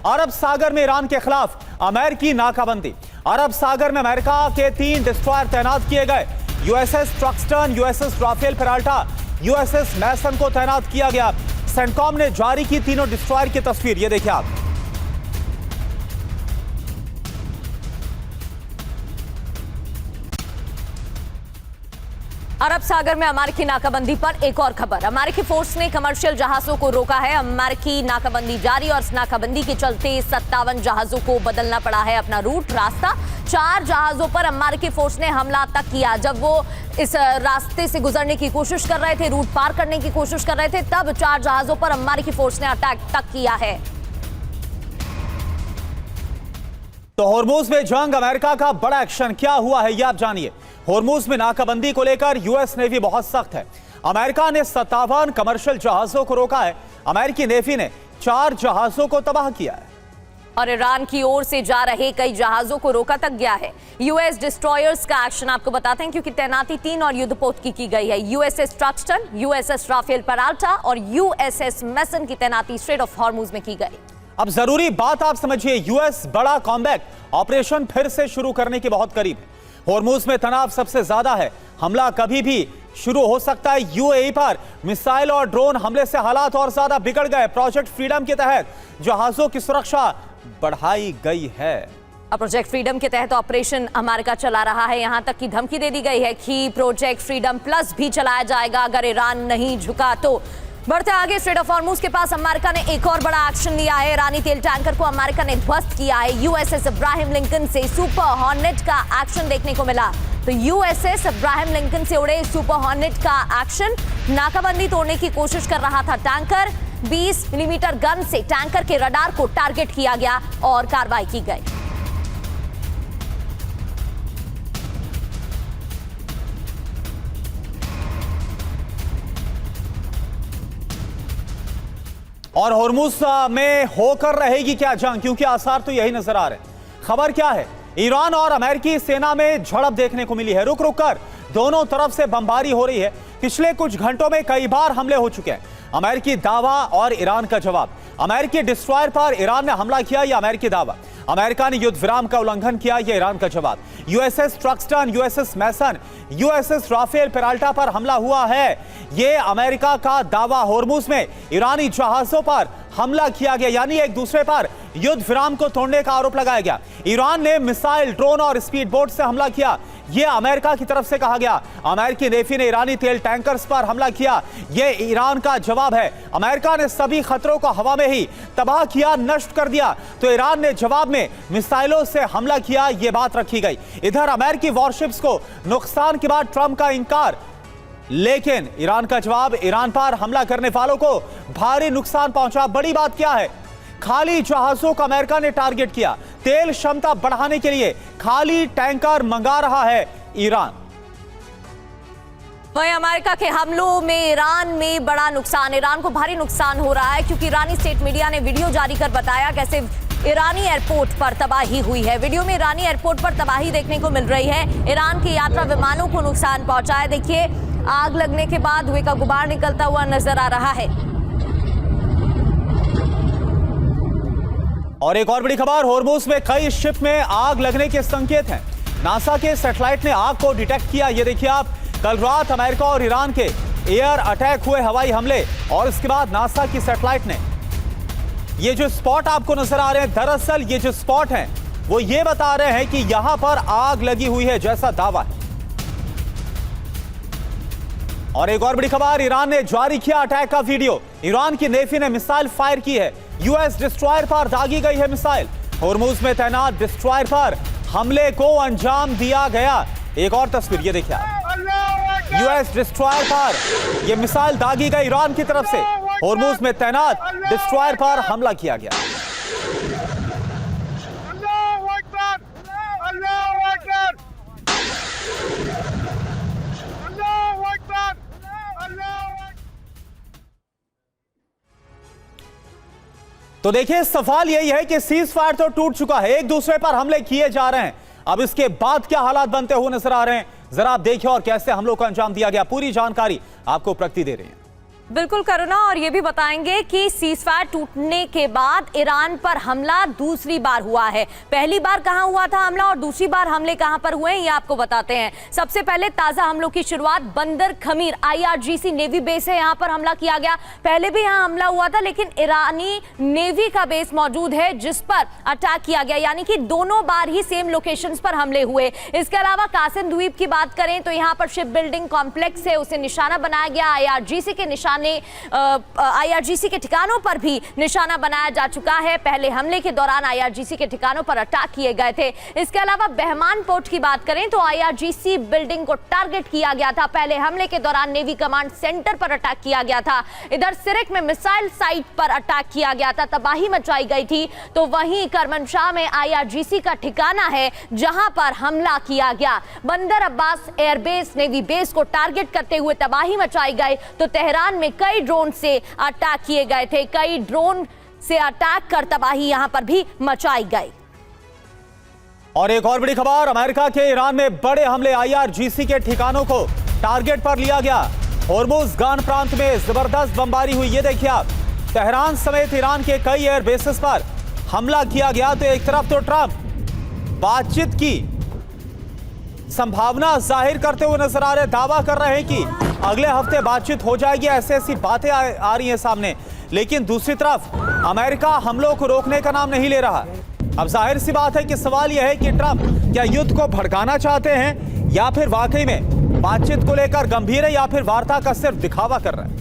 अरब सागर में ईरान के खिलाफ अमेरिकी नाकाबंदी। अरब सागर में अमेरिका के 3 डिस्ट्रॉयर तैनात किए गए। USS Truxtun, USS Rafael Peralta, USS Mason को तैनात किया गया। सेंटकॉम ने जारी की तीनों डिस्ट्रॉयर की तस्वीर, ये देखिए आप। अरब सागर में अमेरिकी नाकाबंदी पर एक और खबर। अमेरिकी फोर्स ने कमर्शियल जहाजों को रोका है। अमेरिकी नाकाबंदी जारी और इस नाकाबंदी के चलते 57 जहाजों को बदलना पड़ा है अपना रूट, रास्ता। 4 जहाजों पर अमेरिकी फोर्स ने हमला तक किया। जब वो इस रास्ते से गुजरने की कोशिश कर रहे थे, रूट पार करने की कोशिश कर रहे थे, तब 4 जहाजों पर अमेरिकी फोर्स ने अटैक तक किया है। तो होर्मुज में जंग, अमेरिका का बड़ा एक्शन, क्या हुआ है ये आप जानिए। होर्मुज में नाकाबंदी को लेकर यूएस नेवी बहुत सख्त है। अमेरिका ने 57 कमर्शियल जहाजों को रोका है। अमेरिकी नेवी ने 4 जहाजों को तबाह किया है और ईरान की ओर से जा रहे कई जहाजों को रोका तक गया है। यूएस डिस्ट्रॉयर्स का एक्शन आपको बताते हैं, क्योंकि तैनाती 3 और युद्धपोत की गई है। USS Truxtun, USS Rafael Peralta और यूएसएस मैसन की तैनाती स्ट्रेट ऑफ हॉर्मुज में की गई। अब जरूरी बात आप समझिए, यूएस बड़ा कॉम्बैट ऑपरेशन फिर से शुरू करने के बहुत करीब है। होर्मुज में तनाव सबसे ज्यादा है। हमला कभी भी शुरू हो सकता है। यूएई पर मिसाइल और ड्रोन हमले से हालात और ज्यादा बिगड़ गए। प्रोजेक्ट फ्रीडम के तहत जहाजों की सुरक्षा बढ़ाई गई है। अब प्रोजेक्ट फ्रीडम के तहत ऑपरेशन अमेरिका चला रहा है। यहां तक की धमकी दे दी गई है कि प्रोजेक्ट फ्रीडम प्लस भी चलाया जाएगा अगर ईरान नहीं झुका तो। बढ़ते आगे, स्ट्रेट ऑफ हॉर्मुज के पास अमेरिका ने एक और बड़ा एक्शन लिया है। ईरानी तेल टैंकर को अमेरिका ने ध्वस्त किया है। यूएसएस अब्राहम लिंकन से सुपर हॉर्नेट का एक्शन देखने को मिला। तो यूएसएस अब्राहम लिंकन से उड़े सुपर हॉर्नेट का एक्शन, नाकाबंदी तोड़ने की कोशिश कर रहा था टैंकर। 20 मिलीमीटर गन से टैंकर के रडार को टारगेट किया गया और कार्रवाई की गई। और होर्मुज में होकर रहेगी क्या जंग, क्योंकि आसार तो यही नजर आ रहे हैं। खबर क्या है, ईरान और अमेरिकी सेना में झड़प देखने को मिली है। रुक रुक कर दोनों तरफ से बमबारी हो रही है। पिछले कुछ घंटों में कई बार हमले हो चुके हैं। अमेरिकी दावा और ईरान का जवाब। अमेरिकी डिस्ट्रॉयर पर ईरान ने हमला किया, यह अमेरिकी दावा। अमेरिका ने युद्ध विराम का उल्लंघन किया, यह ईरान का जवाब। यूएसएस ट्रक्सटन, यूएसएस मैसन, यूएसएस राफेल पेराल्टा पर हमला हुआ है, यह अमेरिका का दावा। होर्मुज में ईरानी जहाजों पर हमला किया गया, यानी एक दूसरे पर युद्ध विराम को तोड़ने का आरोप लगाया गया। ईरान ने मिसाइल, ड्रोन और स्पीड बोट से हमला किया, यह अमेरिका की तरफ से कहा गया। अमेरिकी नेवी ने ईरानी तेल टैंकर्स पर हमला किया, यह ईरान का जवाब है। अमेरिका ने सभी खतरों को हवा में ही तबाह किया, नष्ट कर दिया, तो ईरान ने जवाब में मिसाइलों से हमला किया, यह बात रखी गई। इधर अमेरिकी वॉरशिप्स को नुकसान के बाद ट्रंप का इंकार, लेकिन ईरान का जवाब, ईरान पर हमला करने वालों को भारी नुकसान पहुंचा। बड़ी बात क्या है, खाली जहाजों का अमेरिका ने टारगेट किया। तेल क्षमता बढ़ाने के लिए खाली टैंकर मंगा रहा है ईरान। वहीं अमेरिका के हमलों में ईरान में बड़ा नुकसान, ईरान को भारी नुकसान हो रहा है, क्योंकि ईरानी स्टेट मीडिया ने वीडियो जारी कर बताया कैसे ईरानी एयरपोर्ट पर तबाही हुई है। वीडियो में ईरानी एयरपोर्ट पर तबाही देखने को मिल रही है। ईरान के यात्रा विमानों को नुकसान पहुंचा है। देखिए, आग लगने के बाद धुएं का गुबार निकलता हुआ नजर आ रहा है। और एक और बड़ी खबर, होर्मुज में कई शिप में आग लगने के संकेत हैं। नासा के सैटेलाइट ने आग को डिटेक्ट किया, ये देखिए आप। कल रात अमेरिका और ईरान के एयर अटैक हुए, हवाई हमले, और इसके बाद नासा की सैटेलाइट ने ये जो स्पॉट आपको नजर आ रहे हैं, दरअसल ये जो स्पॉट हैं वो ये बता रहे हैं कि यहां पर आग लगी हुई है, जैसा दावा है। और एक और बड़ी खबर, ईरान ने जारी किया अटैक का वीडियो। ईरान की नेवी ने मिसाइल फायर की है, यूएस डिस्ट्रॉयर पर दागी गई है मिसाइल। होर्मुज में तैनात डिस्ट्रॉयर पर हमले को अंजाम दिया गया। एक और तस्वीर ये देखिए आप, यूएस डिस्ट्रॉयर पर यह मिसाइल दागी गई ईरान की तरफ से। होर्मुज में तैनात डिस्ट्रॉयर पर हमला किया गया। तो देखिए, सवाल यही है कि सीज फायर तो टूट चुका है, एक दूसरे पर हमले किए जा रहे हैं। अब इसके बाद क्या हालात बनते हुए नजर आ रहे हैं, जरा आप देखिए, और कैसे हमलों को अंजाम दिया गया, पूरी जानकारी आपको प्रगति दे रही है। बिल्कुल करुणा, और ये भी बताएंगे कि सीजफायर टूटने के बाद ईरान पर हमला दूसरी बार हुआ है। पहली बार कहां हुआ था हमला और दूसरी बार हमले कहां पर हुए हैं, ये आपको बताते हैं। सबसे पहले ताजा हमलों की शुरुआत बंदर खमीर IRGC नेवी बेस है, यहां पर हमला किया गया। पहले भी यहां हमला हुआ था, लेकिन ईरानी नेवी का बेस मौजूद है जिस पर अटैक किया गया, यानी कि दोनों बार ही सेम लोकेशंस पर हमले हुए। इसके अलावा कासिम द्वीप की बात करें तो यहां पर शिप बिल्डिंग कॉम्प्लेक्स है, उसे निशाना बनाया गया। IRGC के IRGC के ठिकानों पर भी निशाना बनाया जा चुका है। पहले हमले के दौरान IRGC के ठिकानों पर अटैक किए गए थे। इसके अलावा बहमान पोर्ट की बात करें तो IRGC बिल्डिंग को टारगेट किया गया था। पहले हमले के दौरान नेवी कमांड सेंटर पर अटैक किया गया था। इधर सिरिक में मिसाइल साइट पर अटैक किया गया था, तबाही मचाई गई थी। तो वहीं करमनशाह में IRGC का ठिकाना है जहां पर हमला किया गया। बंदर अब्बास एयरबेस नेवी बेस को टारगेट करते हुए तबाही मचाई गई। तो तेहरान में कई ड्रोन से अटैक किए गए थे, कई ड्रोन से अटैक कर तबाही यहां पर भी मचाई गई। और एक और बड़ी खबर, अमेरिका के ईरान में बड़े हमले, IRGC के ठिकानों को टारगेट पर लिया गया। होर्मुज गान प्रांत में जबरदस्त बमबारी हुई, ये देखिए आप। तेहरान समेत ईरान के कई एयर बेसेस पर हमला किया गया। तो एक तरफ तो ट्रंप बातचीत की संभावना जाहिर करते हुए नजर आ रहे, दावा कर रहे हैं कि अगले हफ्ते बातचीत हो जाएगी, ऐसी बातें आ रही हैं सामने। लेकिन दूसरी तरफ अमेरिका हमलों को रोकने का नाम नहीं ले रहा। अब जाहिर सी बात है कि सवाल यह है कि ट्रंप क्या युद्ध को भड़काना चाहते हैं या फिर वाकई में बातचीत को लेकर गंभीर है, या फिर वार्ता का सिर्फ दिखावा कर रहे हैं।